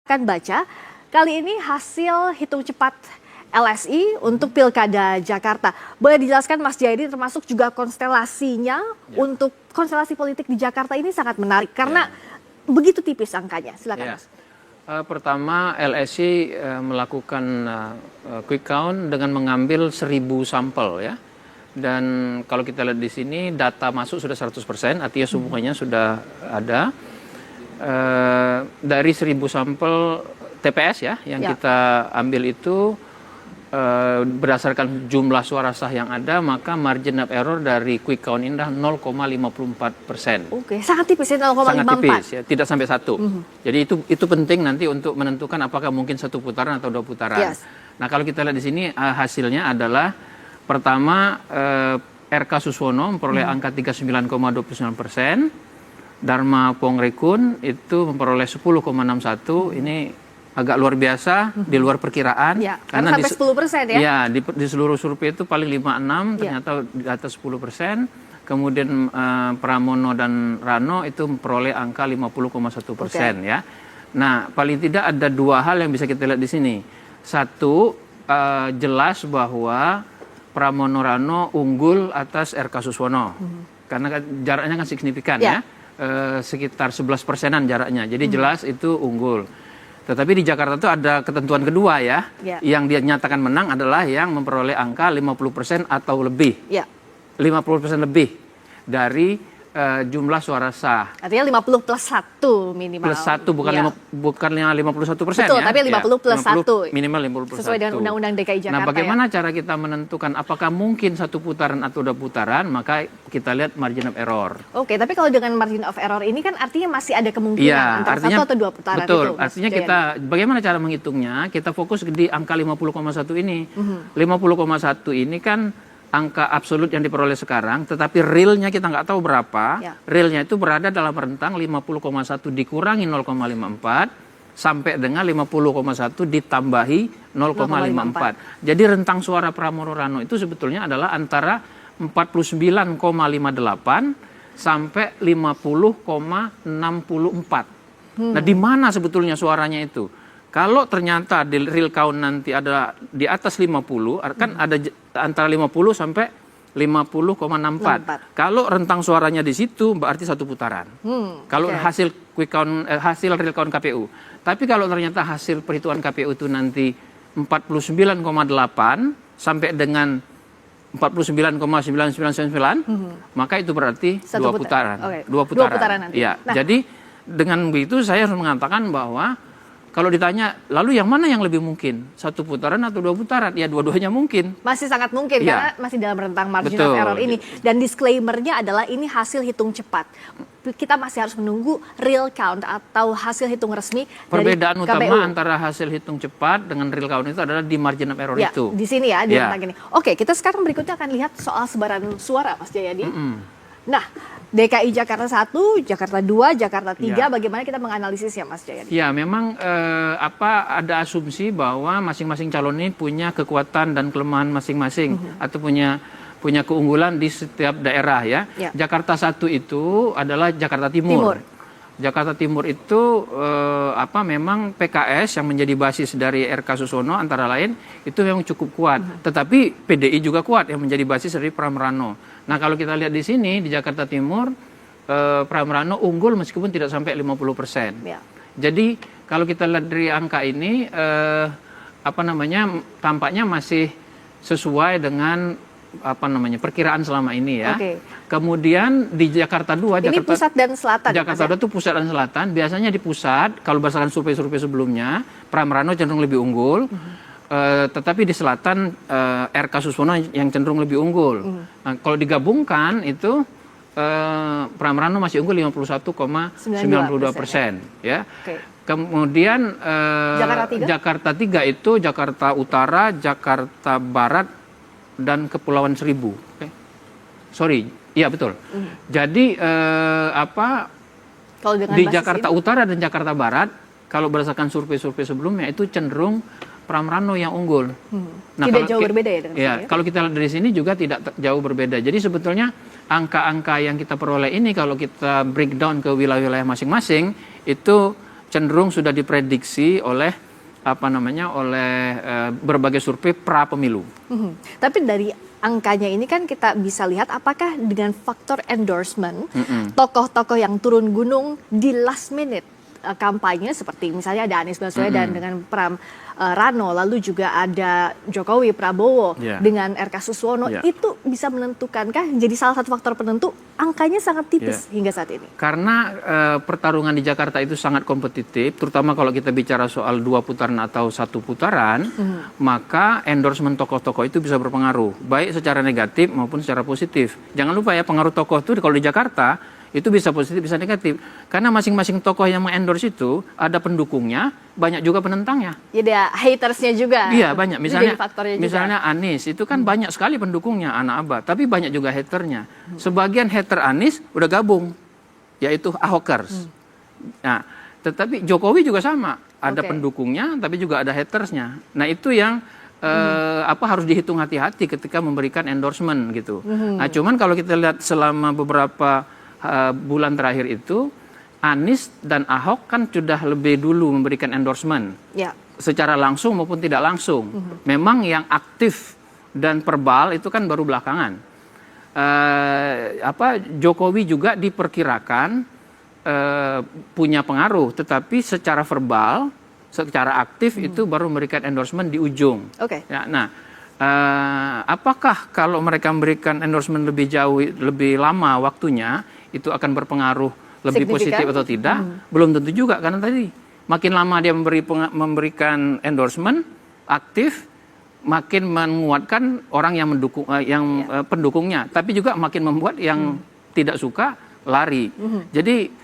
Akan baca, kali ini hasil hitung cepat LSI untuk Pilkada Jakarta. Boleh dijelaskan Mas Jayadi termasuk juga konstelasinya untuk konstelasi politik di Jakarta ini sangat menarik karena begitu tipis angkanya. Silakan Mas. Pertama LSI melakukan quick count dengan mengambil 1.000 sampel ya. Dan kalau kita lihat di sini data masuk sudah 100%, artinya semuanya sudah ada. Dari 1.000 sampel TPS ya yang kita ambil itu berdasarkan jumlah suara sah yang ada, maka margin of error dari quick count ini adalah 0,54%. Oke, sangat tipis ya, 0,54. Sangat tipis ya, tidak sampai 1. Jadi itu penting nanti untuk menentukan apakah mungkin 1 putaran atau 2 putaran. Nah kalau kita lihat di sini hasilnya adalah pertama RK Suswono memperoleh angka 39,29%. Dharma Pongrekun itu memperoleh 10,61, ini agak luar biasa, di luar perkiraan. Ya, karena sampai 10% ya? Ya, di seluruh survei itu paling 56, ternyata di atas 10%. Kemudian Pramono dan Rano itu memperoleh angka 50,1% ya. Nah, paling tidak ada 2 hal yang bisa kita lihat di sini. Satu, jelas bahwa Pramono Rano unggul atas RK Suswono. Karena jaraknya kan signifikan ya. Sekitar 11%-an jaraknya. Jadi jelas itu unggul. Tetapi di Jakarta itu ada ketentuan kedua ya. Yang dia nyatakan menang adalah yang memperoleh angka 50% atau lebih. 50% lebih dari jumlah suara sah. Artinya 50 plus 1 minimal. Plus 1 bukan 51% Betul, ya. tapi 50 plus 1. Minimal 50 plus 1. Sesuai dengan Undang-Undang DKI Jakarta. Nah, bagaimana cara kita menentukan apakah mungkin 1 putaran atau 2 putaran? Maka kita lihat margin of error. Oke, tapi kalau dengan margin of error ini kan artinya masih ada kemungkinan antara 1 atau 2 putaran. Betul, itu, artinya kita bagaimana cara menghitungnya? Kita fokus di angka 50,1 ini. 50,1 ini kan angka absolut yang diperoleh sekarang, tetapi realnya kita nggak tahu berapa. Realnya itu berada dalam rentang 50,1 dikurangi 0,54 sampai dengan 50,1 ditambahi 0,54. Jadi rentang suara Pramono Rano itu sebetulnya adalah antara 49,58 sampai 50,64. Nah, di mana sebetulnya suaranya itu? Kalau ternyata di real count nanti ada di atas 50, kan ada antara 50 sampai 50,64. Kalau rentang suaranya di situ berarti 1 putaran. Kalau hasil quick count, hasil real count KPU. Tapi kalau ternyata hasil perhitungan KPU itu nanti 49,8 sampai dengan 49,9999, maka itu berarti 2 putaran. 2 putaran nanti. Ya, jadi dengan begitu saya harus mengatakan bahwa kalau ditanya, lalu yang mana yang lebih mungkin? 1 putaran atau 2 putaran? Ya, dua-duanya mungkin. Masih sangat mungkin, karena masih dalam rentang margin of error ini. Dan disclaimer-nya adalah ini hasil hitung cepat. Kita masih harus menunggu real count atau hasil hitung resmi Perbedaan dari KPU. Utama antara hasil hitung cepat dengan real count itu adalah di margin of error itu. Di sini ya, di rentang ini. Oke, kita sekarang berikutnya akan lihat soal sebaran suara, Mas Jayadi. Nah, DKI Jakarta 1, Jakarta 2, Jakarta 3, bagaimana kita menganalisisnya Mas Jayadi? Ya, memang ada asumsi bahwa masing-masing calon ini punya kekuatan dan kelemahan masing-masing atau punya keunggulan di setiap daerah ya. Jakarta 1 itu adalah Jakarta Timur. Jakarta Timur itu memang PKS yang menjadi basis dari RK Suswono antara lain itu memang cukup kuat. Tetapi PDI juga kuat yang menjadi basis dari Pram Rano. Nah, kalau kita lihat di sini di Jakarta Timur Pram Rano unggul meskipun tidak sampai 50%. Jadi kalau kita lihat dari angka ini tampaknya masih sesuai dengan perkiraan selama ini ya. Kemudian di Jakarta 2, ini pusat dan selatan. Jakarta 2 itu pusat dan selatan. Biasanya di pusat, kalau berdasarkan survei-survei sebelumnya, Pram Rano cenderung lebih unggul. Tetapi di selatan RK Suswono yang cenderung lebih unggul. Nah, kalau digabungkan itu Pram Rano masih unggul 51,92%. Ya. Kemudian Jakarta 3 itu Jakarta Utara, Jakarta Barat, dan Kepulauan Seribu. Iya betul. Jadi di Jakarta Utara dan Jakarta Barat, kalau berdasarkan survei-survei sebelumnya itu cenderung Pram Rano yang unggul. Nah, tidak jauh berbeda ya dengan kalau kita lihat dari sini juga tidak jauh berbeda. Jadi sebetulnya angka-angka yang kita peroleh ini kalau kita breakdown ke wilayah-wilayah masing-masing itu cenderung sudah diprediksi oleh berbagai survei pra pemilu. Tapi dari angkanya ini kan kita bisa lihat apakah dengan faktor endorsement tokoh-tokoh yang turun gunung di last minute kampanye seperti misalnya ada Anies Baswedan dengan Pram Rano, lalu juga ada Jokowi, Prabowo dengan RK Suswono, itu bisa menentukankah jadi salah satu faktor penentu angkanya sangat tipis hingga saat ini? Karena pertarungan di Jakarta itu sangat kompetitif, terutama kalau kita bicara soal 2 putaran atau 1 putaran, maka endorsement tokoh-tokoh itu bisa berpengaruh, baik secara negatif maupun secara positif. Jangan lupa ya, pengaruh tokoh itu kalau di Jakarta itu bisa positif, bisa negatif. Karena masing-masing tokoh yang mengendorse itu ada pendukungnya, banyak juga penentangnya. Jadi ya hatersnya juga. Iya, banyak. Misalnya Misalnya Anies itu kan banyak sekali pendukungnya, anak abah, tapi banyak juga haternya. Sebagian hater Anies udah gabung, yaitu Ahokers. Nah, tetapi Jokowi juga sama, ada pendukungnya, tapi juga ada hatersnya. Nah, itu yang harus dihitung hati-hati ketika memberikan endorsement gitu. Nah, cuman kalau kita lihat selama beberapa bulan terakhir itu, Anies dan Ahok kan sudah lebih dulu memberikan endorsement secara langsung maupun tidak langsung. Memang yang aktif dan verbal itu kan baru belakangan. Jokowi juga diperkirakan punya pengaruh, tetapi secara verbal, secara aktif itu baru memberikan endorsement di ujung. Ya, nah, apakah kalau mereka memberikan endorsement lebih jauh, lebih lama waktunya, itu akan berpengaruh lebih positif atau tidak? Belum tentu juga, karena tadi makin lama dia memberikan endorsement aktif, makin menguatkan orang yang mendukung, pendukungnya, tapi juga makin membuat yang tidak suka lari. Jadi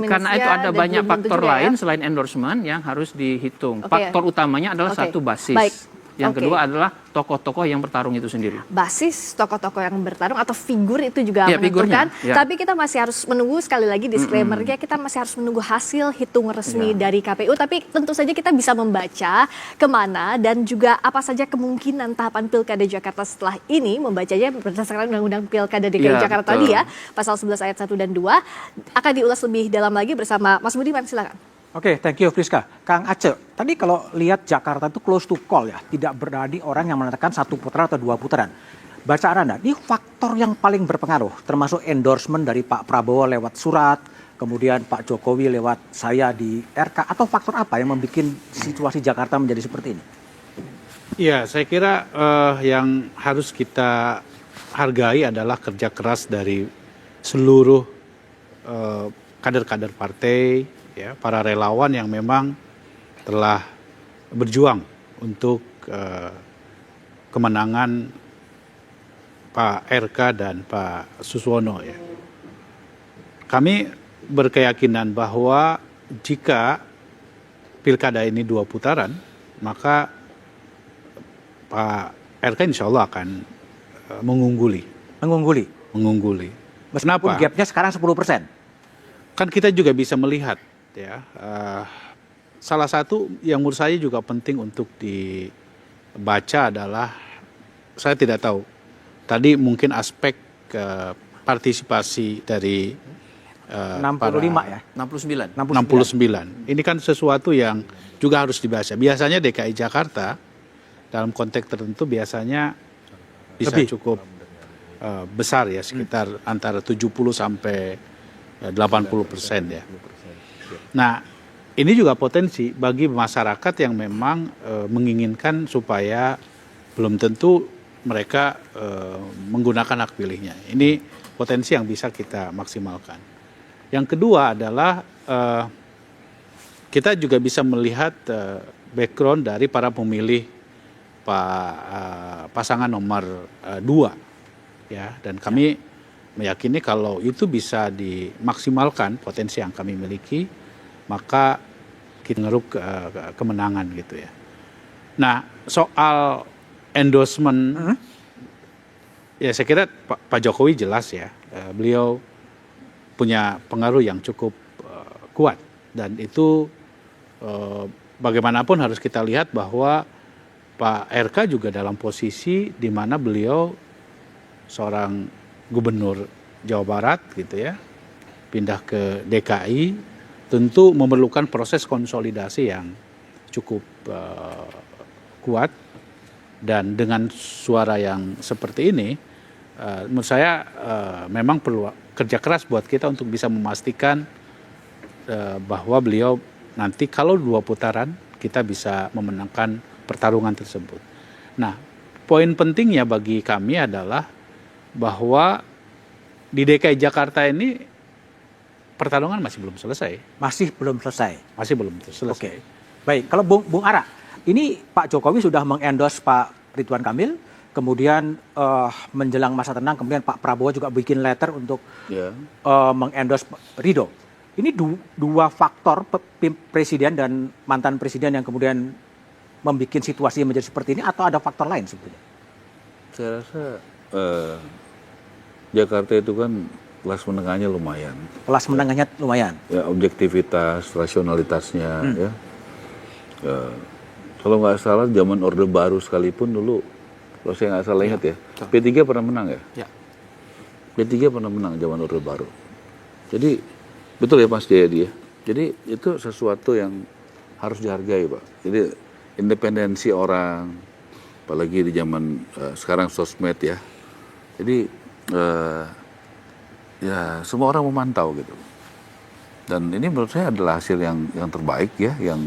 karena itu ada banyak faktor lain selain endorsement yang harus dihitung. Faktor utamanya adalah satu, basis. Yang kedua adalah tokoh-tokoh yang bertarung itu sendiri. Basis tokoh-tokoh yang bertarung atau figur itu juga menentukan. Tapi kita masih harus menunggu, sekali lagi disclaimer-nya, kita masih harus menunggu hasil hitung resmi dari KPU. Tapi tentu saja kita bisa membaca kemana dan juga apa saja kemungkinan tahapan Pilkada Jakarta setelah ini, membacanya berdasarkan Undang-Undang Pilkada DKI Jakarta tadi ya, pasal 11 ayat 1 dan 2. Akan diulas lebih dalam lagi bersama Mas Budiman, silakan. Oke, thank you Friska. Kang Aceh, tadi kalau lihat Jakarta itu close to call ya, tidak berani orang yang menentukan 1 putaran atau 2 putaran. Bacaan Anda, ini faktor yang paling berpengaruh, termasuk endorsement dari Pak Prabowo lewat surat, kemudian Pak Jokowi lewat saya di RK, atau faktor apa yang membuat situasi Jakarta menjadi seperti ini? Ya, saya kira yang harus kita hargai adalah kerja keras dari seluruh kader-kader partai, ya, para relawan yang memang telah berjuang untuk kemenangan Pak RK dan Pak Suswono. Ya. Kami berkeyakinan bahwa jika pilkada ini 2 putaran, maka Pak RK insya Allah akan mengungguli. Meskipun gapnya sekarang 10%. Kan kita juga bisa melihat, ya, salah satu yang menurut saya juga penting untuk dibaca adalah, saya tidak tahu, tadi mungkin aspek partisipasi dari 65 ya? 69. Ini kan sesuatu yang juga harus dibaca. Biasanya DKI Jakarta dalam konteks tertentu biasanya bisa cukup besar ya, sekitar antara 70 sampai 80% ya. Nah, ini juga potensi bagi masyarakat yang memang menginginkan supaya belum tentu mereka menggunakan hak pilihnya. Ini potensi yang bisa kita maksimalkan. Yang kedua adalah kita juga bisa melihat background dari para pemilih pasangan nomor 2, ya, dan kami meyakini kalau itu bisa dimaksimalkan potensi yang kami miliki, maka kita ngeruk kemenangan gitu ya. Nah, soal endorsement, ya saya kira Pak Jokowi jelas ya, beliau punya pengaruh yang cukup kuat, dan itu bagaimanapun harus kita lihat bahwa Pak RK juga dalam posisi di mana beliau seorang gubernur Jawa Barat gitu ya, pindah ke DKI, tentu memerlukan proses konsolidasi yang cukup kuat, dan dengan suara yang seperti ini, menurut saya memang perlu kerja keras buat kita untuk bisa memastikan bahwa beliau nanti kalau 2 putaran kita bisa memenangkan pertarungan tersebut. Nah, poin pentingnya bagi kami adalah bahwa di DKI Jakarta ini pertarungan masih belum selesai. Masih belum selesai. Masih belum selesai. Oke. Baik, kalau Bung Ara, ini Pak Jokowi sudah mengendorse Pak Ridwan Kamil, kemudian menjelang masa tenang, kemudian Pak Prabowo juga bikin letter untuk mengendorse Ridho. Ini dua faktor presiden dan mantan presiden yang kemudian membuat situasi menjadi seperti ini, atau ada faktor lain sebetulnya? Saya rasa Jakarta itu kan kelas menengahnya lumayan. Kelas menengahnya lumayan. Ya, objektivitas, rasionalitasnya, ya. Kalau nggak salah zaman Orde Baru sekalipun dulu, kalau saya nggak salah ingat ya, P3 pernah menang ya? P3 pernah menang zaman Orde Baru. Jadi betul ya Mas Jayadi ya. Jadi itu sesuatu yang harus dihargai Pak. Jadi independensi orang, apalagi di zaman sekarang sosmed ya. Jadi ya semua orang memantau gitu. Dan ini menurut saya adalah hasil yang terbaik ya, yang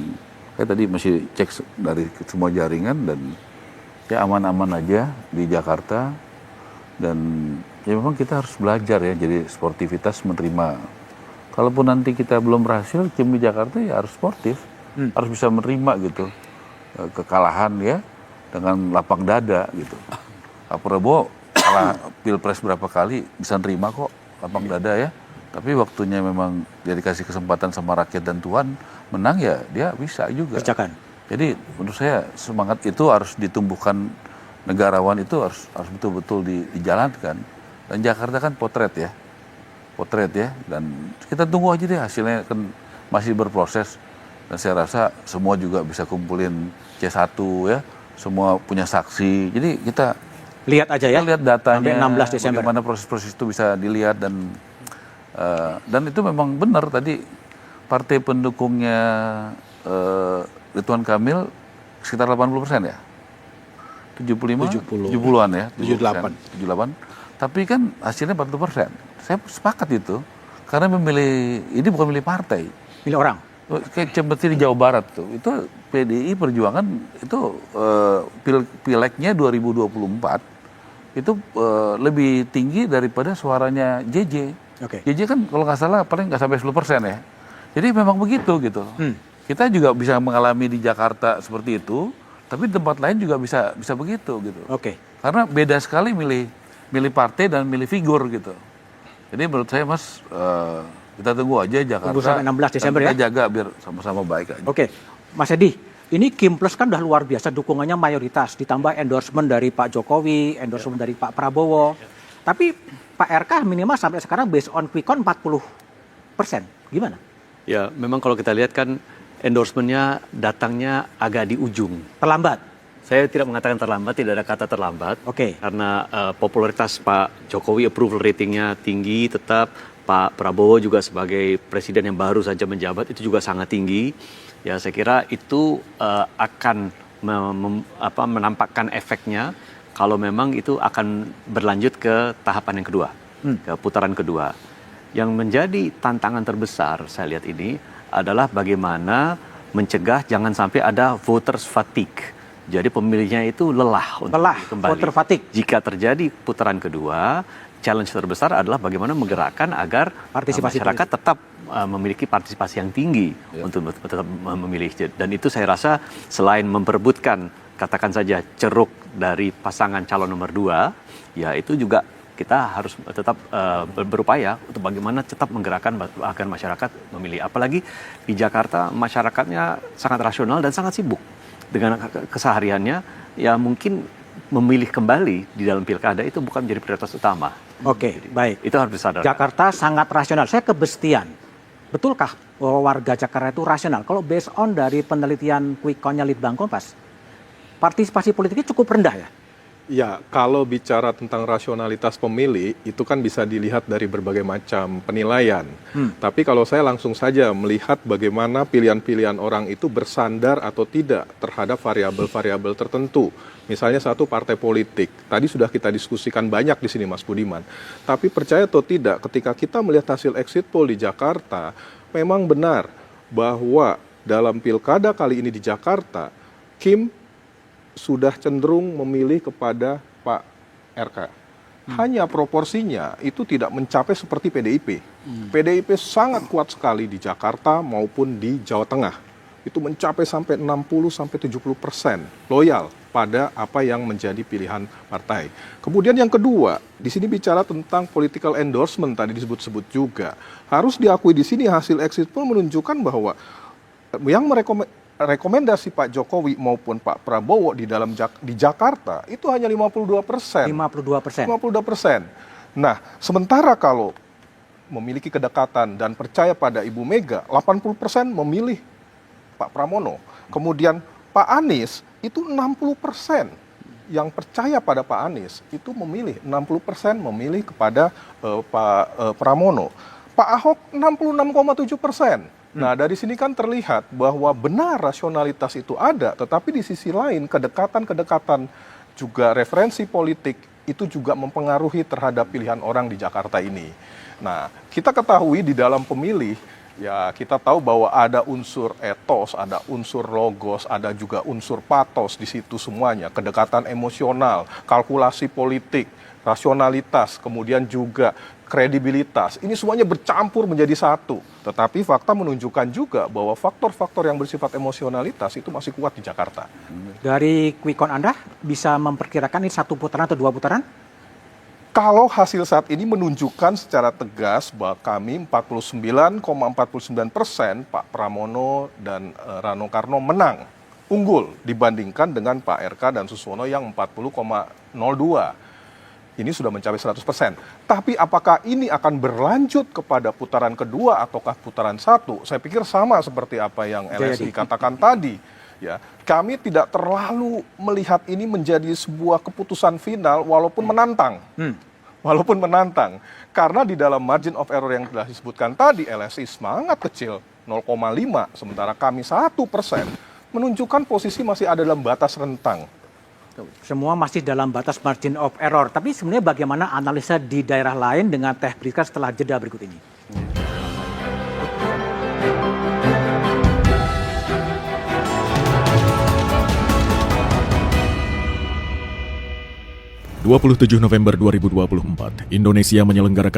saya tadi masih cek dari semua jaringan, dan ya aman-aman aja di Jakarta. Dan ya memang kita harus belajar ya, jadi sportivitas menerima. Kalaupun nanti kita belum berhasil, tim di Jakarta ya harus sportif, harus bisa menerima gitu kekalahan ya dengan lapang dada gitu. Pak Prabowo kalah pilpres berapa kali bisa nerima kok lapang dada ya. Tapi waktunya memang dia dikasih kesempatan sama rakyat dan Tuhan menang, ya dia bisa juga. Kerjakan. Jadi menurut saya semangat itu harus ditumbuhkan, negarawan itu harus betul-betul dijalankan. Dan Jakarta kan potret ya, dan kita tunggu aja deh, hasilnya kan masih berproses. Dan saya rasa semua juga bisa kumpulin C1 ya, semua punya saksi. Jadi kita lihat aja ya, kita lihat datanya, sampai 16 Desember. bagaimana proses-proses itu bisa dilihat. Dan itu memang benar tadi, partai pendukungnya Ridwan Kamil sekitar 80% ya, 70-an ya, 78. Tapi kan hasilnya 40%. Saya sepakat itu, karena ini bukan milih partai, milih orang. Kayak seperti di Jawa Barat tuh, itu PDI Perjuangan itu pileknya 2024 itu lebih tinggi daripada suaranya JJ. JJ kan kalau nggak salah paling nggak sampai 10% ya. Jadi memang begitu gitu. Kita juga bisa mengalami di Jakarta seperti itu, tapi di tempat lain juga bisa begitu gitu. Karena beda sekali milih partai dan milih figur gitu. Jadi menurut saya Mas, kita tunggu aja Jakarta. Tunggu sampai 16 Desember kita ya. jaga biar sama-sama baik aja. Mas Edi, ini Kim Plus kan udah luar biasa, dukungannya mayoritas, ditambah endorsement dari Pak Jokowi, endorsement dari Pak Prabowo. Tapi Pak RK minimal sampai sekarang based on quick count 40%. Gimana? Ya, memang kalau kita lihat kan endorsementnya datangnya agak di ujung. Terlambat? Saya tidak mengatakan terlambat, tidak ada kata terlambat. Karena popularitas Pak Jokowi, approval ratingnya tinggi tetap. Pak Prabowo juga sebagai presiden yang baru saja menjabat itu juga sangat tinggi. Ya, saya kira itu akan menampakkan efeknya kalau memang itu akan berlanjut ke tahapan yang kedua, ke putaran kedua. Yang menjadi tantangan terbesar saya lihat ini adalah bagaimana mencegah jangan sampai ada voters fatigue. Jadi pemilihnya itu lelah untuk kembali. Voter fatigue. Jika terjadi putaran kedua, challenge terbesar adalah bagaimana menggerakkan agar masyarakat tetap memiliki partisipasi yang tinggi untuk tetap memilih. Dan itu saya rasa selain memperebutkan katakan saja ceruk dari pasangan calon nomor 2, ya itu juga kita harus tetap berupaya untuk bagaimana tetap menggerakkan agar masyarakat memilih. Apalagi di Jakarta masyarakatnya sangat rasional dan sangat sibuk dengan kesehariannya, ya mungkin memilih kembali di dalam pilkada itu bukan menjadi prioritas utama. Baik. Itu harus disadar. Jakarta sangat rasional. Saya ke Bestian. Betulkah bahwa warga Jakarta itu rasional? Kalau based on dari penelitian quick count-nya Litbang Kompas, partisipasi politiknya cukup rendah ya. Ya, kalau bicara tentang rasionalitas pemilih, itu kan bisa dilihat dari berbagai macam penilaian. Tapi kalau saya langsung saja melihat bagaimana pilihan-pilihan orang itu bersandar atau tidak terhadap variabel-variabel tertentu. Misalnya satu partai politik, tadi sudah kita diskusikan banyak di sini Mas Budiman. Tapi percaya atau tidak, ketika kita melihat hasil exit poll di Jakarta, memang benar bahwa dalam pilkada kali ini di Jakarta, Kim sudah cenderung memilih kepada Pak RK. Hanya proporsinya itu tidak mencapai seperti PDIP. PDIP sangat kuat sekali di Jakarta maupun di Jawa Tengah. Itu mencapai sampai 60-70% loyal pada apa yang menjadi pilihan partai. Kemudian yang kedua, di sini bicara tentang political endorsement tadi disebut-sebut juga. Harus diakui di sini hasil exit poll menunjukkan bahwa yang rekomendasi Pak Jokowi maupun Pak Prabowo di Jakarta itu hanya 52%. 52%. 52%. Nah, sementara kalau memiliki kedekatan dan percaya pada Ibu Mega, 80% memilih Pak Pramono. Kemudian Pak Anies itu 60% yang percaya pada Pak Anies itu memilih, 60% memilih kepada Pak Pramono. Pak Ahok 66,7%. Nah, dari sini kan terlihat bahwa benar rasionalitas itu ada, tetapi di sisi lain kedekatan-kedekatan juga referensi politik itu juga mempengaruhi terhadap pilihan orang di Jakarta ini. Nah, kita ketahui di dalam pemilih, ya kita tahu bahwa ada unsur etos, ada unsur logos, ada juga unsur patos di situ semuanya, kedekatan emosional, kalkulasi politik, rasionalitas, kemudian juga kredibilitas, ini semuanya bercampur menjadi satu. Tetapi fakta menunjukkan juga bahwa faktor-faktor yang bersifat emosionalitas itu masih kuat di Jakarta. Dari quick count Anda, bisa memperkirakan ini 1 putaran atau 2 putaran? Kalau hasil saat ini menunjukkan secara tegas bahwa kami 49,49% Pak Pramono dan Rano Karno menang, unggul dibandingkan dengan Pak RK dan Suswono yang 40,02%. Ini sudah mencapai 100%. Tapi apakah ini akan berlanjut kepada putaran kedua ataukah putaran satu? Saya pikir sama seperti apa yang LSI katakan tadi. Ya, kami tidak terlalu melihat ini menjadi sebuah keputusan final walaupun menantang. Walaupun menantang. Karena di dalam margin of error yang telah disebutkan tadi, LSI sangat kecil, 0,5. Sementara kami 1%, menunjukkan posisi masih ada dalam batas rentang. Semua masih dalam batas margin of error. Tapi sebenarnya bagaimana analisa di daerah lain dengan Teh Priska setelah jeda berikut ini? (27 November 2024), Indonesia menyelenggarakan